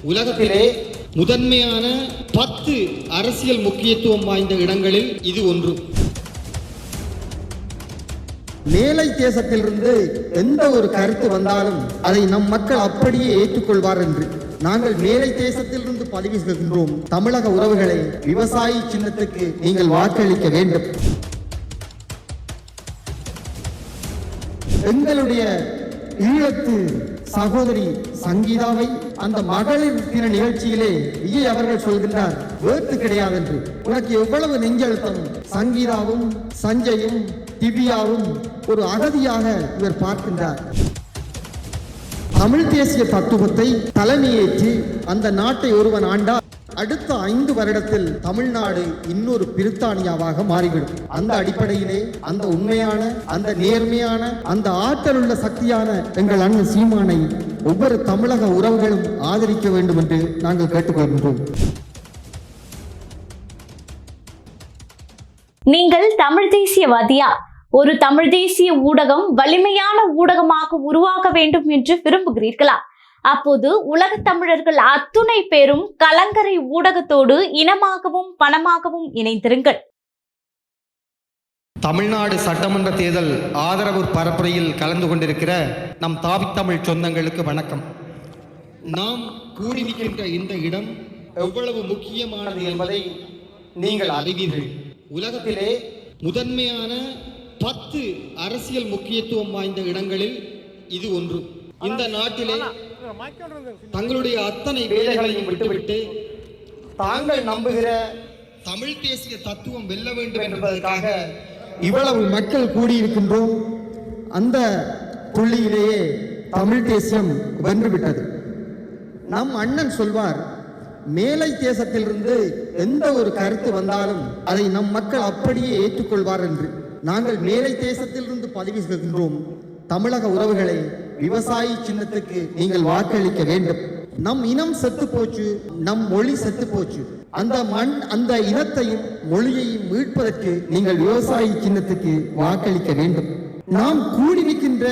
உலகத்திலே முதன்மையான 10 அரசியல் முக்கியத்துவம் வாய்ந்த இடங்களில் இது ஒன்று. மேலை தேசத்திலிருந்து எந்த ஒரு கருத்து வந்தாலும் அதை நம் மக்கள் அப்படியே ஏற்றுக்கொள்வார் என்று நாங்கள் மேலை தேசத்திலிருந்து பதிவு செய்கின்றோம். தமிழக உறவுகளை, விவசாயி சின்னத்துக்கு நீங்கள் வாக்களிக்க வேண்டும். எங்களுடைய ஈழத்து சகோதரி சங்கீதாவை அந்த மகளிர் தின நிகழ்ச்சியிலே விஜய் அவர்கள் சொல்கின்றார், வேறு கிடையாது என்று. உனக்கு எவ்வளவு நெஞ்செழுத்தம். சங்கீதாவும் சஞ்சயும் திவ்யாவும் ஒரு அகதியாக இவர் பார்க்கின்றார். தமிழ் தேசிய தத்துவத்தை தலைமையேற்று அந்த நாட்டை ஒருவன் ஆண்டால் அடுத்த 5 வருடத்தில் தமிழ்நாடு இன்னொரு பிரித்தானியாவாக மாறிவிடும். அந்த அடிப்படையிலே அந்த உண்மையான, அந்த நேர்மையான, அந்த ஆற்றலுள்ள சக்தியான எங்கள் அண்ணன் சீமானை ஒவ்வொரு தமிழக உறவுகளும் ஆதரிக்க வேண்டும் என்று நாங்கள் கேட்டுக்கொள்கின்றோம். நீங்கள் தமிழ் தேசியவாதியா? ஒரு தமிழ் தேசிய ஊடகம் வலிமையான ஊடகமாக உருவாக வேண்டும் என்று விரும்புகிறீர்களா? அப்போது உலக தமிழர்கள் அத்துணை பேரும் கலங்கரை ஊடகத்தோடு இனமாகவும் பணமாகவும் இணைந்திருங்கள். தமிழ்நாடு சட்டமன்ற தேர்தல் ஆதரவு பரப்புரையில் கலந்து கொண்டிருக்கிற நம் தாவித்தமிழ் சொந்தங்களுக்கு வணக்கம். நாம் கூடி நிற்கின்ற இந்த இடம் எவ்வளவு முக்கியமானது என்பதை நீங்கள் அறிவீர்கள். உலகத்திலே முதன்மையான 10 அரசியல் முக்கியத்துவம் வாய்ந்த இடங்களில் இது ஒன்று. இந்த நாட்டிலே தங்களுடைய அத்தனை வேலைகளையும் விட்டுவிட்டு தாங்கள் நம்புகிற தமிழ் தேசிய தத்துவம் வெல்ல வேண்டும் என்பதற்காக இவ்வளவு மக்கள் கூடியிருக்கின்றோம். அந்த புள்ளியிலேயே தமிழ் தேசியம் வென்றுவிட்டது. நம் அண்ணன் சொல்வார், மேலை தேசத்திலிருந்து எந்த ஒரு கருத்து வந்தாலும் அதை நம் மக்கள் அப்படியே ஏற்றுக்கொள்வார் என்று. நாங்கள் மேலை தேசத்திலிருந்து பதிவு செய்கின்றோம். தமிழக உறவுகளை, விவசாயி சின்னத்துக்கு நீங்கள் வாக்களிக்க வேண்டும். நம் இனம் செத்து போச்சு, நம் மொழி செத்து போச்சு. அந்த மண், அந்த இனத்தையும் மொழியையும் மீட்பதற்கு நீங்கள் விவசாயி சின்னத்துக்கு வாக்களிக்க வேண்டும். நாம் கூடி நிற்கின்ற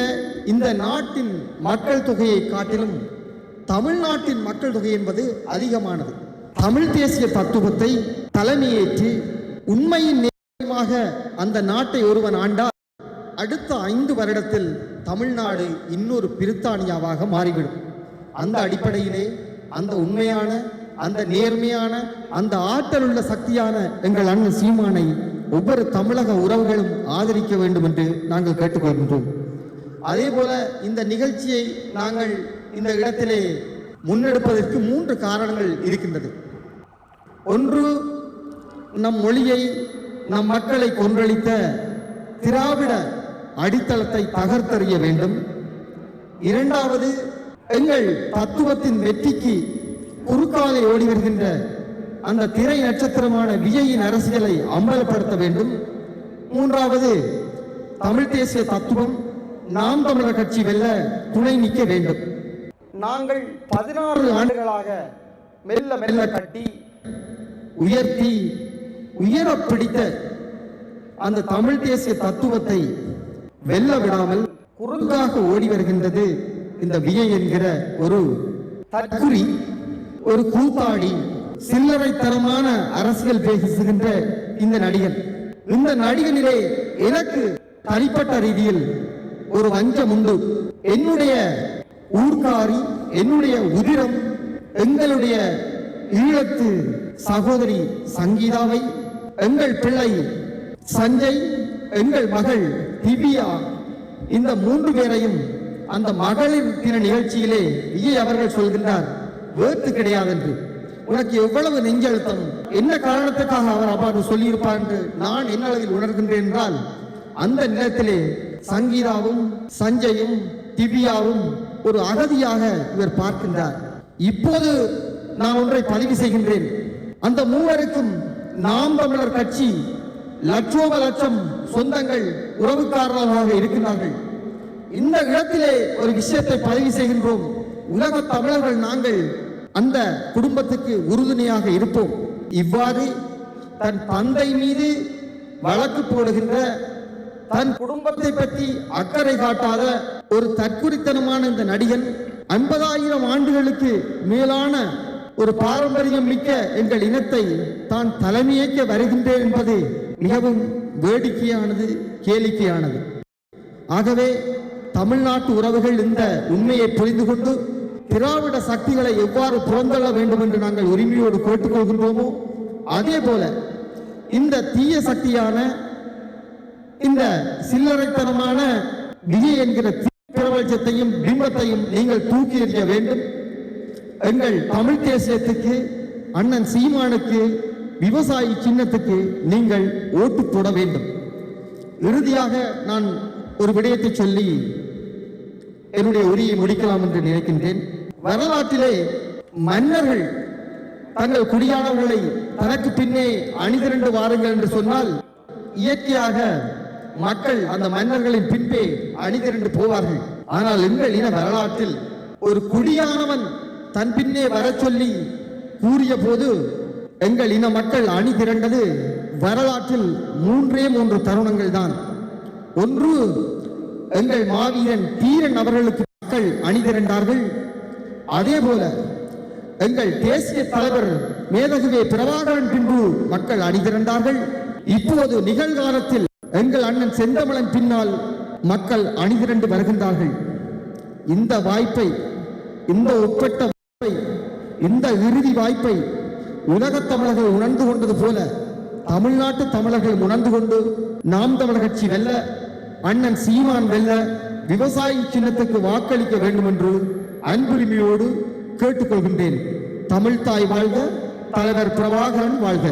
இந்த நாட்டின் மக்கள் தொகையை காட்டிலும் தமிழ்நாட்டின் மக்கள் தொகை என்பது அதிகமானது. தமிழ் தேசிய தத்துவத்தை தலைமையேற்று உண்மையின் நேரமாக அந்த நாட்டை ஒருவன் ஆண்டால் அடுத்த 5 வருடத்தில் தமிழ்நாடு இன்னொரு பிரித்தானியாவாக மாறிவிடும். அந்த அடிப்படையிலே அந்த உண்மையான, அந்த நேர்மையான, அந்த ஆற்றலுள்ள சக்தியான எங்கள் அண்ணன் சீமானை ஒவ்வொரு தமிழக உறவுகளும் ஆதரிக்க வேண்டும் என்று நாங்கள் கேட்டுக்கொள்கின்றோம். அதே போல இந்த நிகழ்ச்சியை நாங்கள் இந்த இடத்திலே முன்னெடுப்பதற்கு 3 காரணங்கள் இருக்கின்றது. ஒன்று, நம் மொழியை, நம் மக்களை கொன்றளித்த திராவிட அடித்தளத்தை தகர்த்தெறிய வேண்டும். இரண்டாவது, எங்கள் தத்துவத்தின் வெற்றிக்கு குறுக்காலை ஓடி வருகின்ற அந்த திரை நட்சத்திரமான விஜயின் அரசியலை அம்பலப்படுத்த வேண்டும். மூன்றாவது, தமிழ் தேசிய தத்துவம் நாம் தமிழர் கட்சி வெல்ல துணை நிற்க வேண்டும். நாங்கள் 16 ஆண்டுகளாக மெல்ல மெல்ல கட்டி உயர்த்தி உயர பிடித்த அந்த தமிழ் தேசிய தத்துவத்தை வெல்ல விடாமல் குறுக்காக ஓடி வருகின்றது இந்த விஜய் என்கிற ஒரு தற்குறி, ஒரு கூத்தாடி, சில்லறைத்தனமான அரசியல் பேசுகின்ற இந்த நடிகன். இந்த நடிகனிலே எனக்கு தனிப்பட்ட ரீதியில் ஒரு வஞ்சம் உண்டு. என்னுடைய ஊர்காரி, என்னுடைய உதிரம், எங்களுடைய ஈழத்து சகோதரி சங்கீதாவை, எங்கள் பிள்ளை சஞ்சய், எங்கள் மகள் திவ்யா, இந்த 3 பேரையும் அந்த மகளிர் தின நிகழ்ச்சியிலே விஜய் அவர்கள் சொல்கின்றார், வேறு கிடையாது என்று. உனக்கு எவ்வளவு நெஞ்செழுத்தம், என்ன காரணத்துக்காக அவர் அவ்வாறு சொல்லியிருப்பார் என்று நான் என்ன அளவில் உணர்கின்றேன் என்றால், அந்த நேரத்திலே சங்கீதாவும் சஞ்சயும் திவ்யாவும் ஒரு அகதியாக இவர் பார்க்கின்றார். இப்போது நான் ஒன்றை பதிவு செய்கின்றேன். அந்த 3 நாம் தமிழர் கட்சி லட்சோப லட்சம் சொந்தங்கள், உறவுக்காரர்களாக இருக்கிறார்கள். இந்த இடத்திலே ஒரு விஷயத்தை பதிவு செய்கின்றோம். உலக தமிழர்கள் நாங்கள் அந்த குடும்பத்துக்கு உறுதுணையாக இருப்போம். இவ்வாறு தன் தந்தை மீது வழக்கு போடுகின்ற, தன் குடும்பத்தை பற்றி அக்கறை காட்டாத ஒரு தற்குறித்தனமான இந்த நடிகன் 50,000 ஆண்டுகளுக்கு மேலான ஒரு பாரம்பரியம் மிக்க எங்கள் இனத்தை தான் தலைமையேற்க வருகின்றேன் என்பது மிகவும் வேடிக்கையானது, கேளிக்கையானது. ஆகவே தமிழ்நாட்டு உறவுகள் இந்த உண்மையை புரிந்து கொண்டு திராவிட சக்திகளை எவ்வாறு புறந்தள்ள வேண்டும் என்று நாங்கள் உரிமையோடு கேட்டுக்கொள்கின்றோமோ, அதே போல இந்த தீய சக்தியான இந்த சில்லறைத்தனமான விஜய் என்கிற பிரபலத்தையும் பிம்பத்தையும் நீங்கள் தூக்கி எறிய வேண்டும். எங்கள் தமிழ் தேசியத்துக்கு, அண்ணன் சீமானுக்கு, விவசாயி சின்னத்துக்கு நீங்கள் ஓட்டு போட வேண்டும். இறுதியாக நான் ஒரு விடயத்தை சொல்லி என்னுடைய உரையை முடிக்கலாம் என்று நினைக்கின்றேன். வரலாற்றிலே மன்னர்கள் தங்கள் குடியானவர்களை தனக்கு பின்னே அணிதிரண்டு வாருங்கள் என்று சொன்னால் இயற்கையாக மக்கள் அந்த மன்னர்களின் பின்பே அணிதிரண்டு போவார்கள். ஆனால் எங்கள் இன வரலாற்றில் ஒரு குடியானவன் தன் பின்னே வர சொல்லி கூறிய போது எங்கள் இன மக்கள் அணி திரண்டது வரலாற்றில் 3 தருணங்கள் தான். ஒன்று, எங்கள் மாவீரன் தீரன் அவர்களுக்கு மக்கள் அணி திரண்டார்கள். அதே போல எங்கள் தேசிய தலைவர் மேதகுவே பிரபாகரன் பின்பு மக்கள் அணி திரண்டார்கள். இப்போது நிகழ்காலத்தில் எங்கள் அண்ணன் செந்தமிழன் பின்னால் மக்கள் அணி திரண்டு வருகின்றார்கள். இந்த வாய்ப்பை, இந்த ஒப்பற்ற வாய்ப்பை, இந்த இறுதி வாய்ப்பை உலகத் தமிழர்கள் உணர்ந்து கொண்டது போல தமிழ்நாட்டு தமிழர்கள் உணர்ந்து கொண்டு நாம் தமிழர் கட்சி வெல்ல, அண்ணன் சீமான் வெல்ல, விவசாயி சின்னத்துக்கு வாக்களிக்க வேண்டும் என்று அன்புரிமையோடு கேட்டுக்கொள்கின்றேன். தமிழ் தாய் வாழ்க, தலைவர் பிரபாகரன் வாழ்க.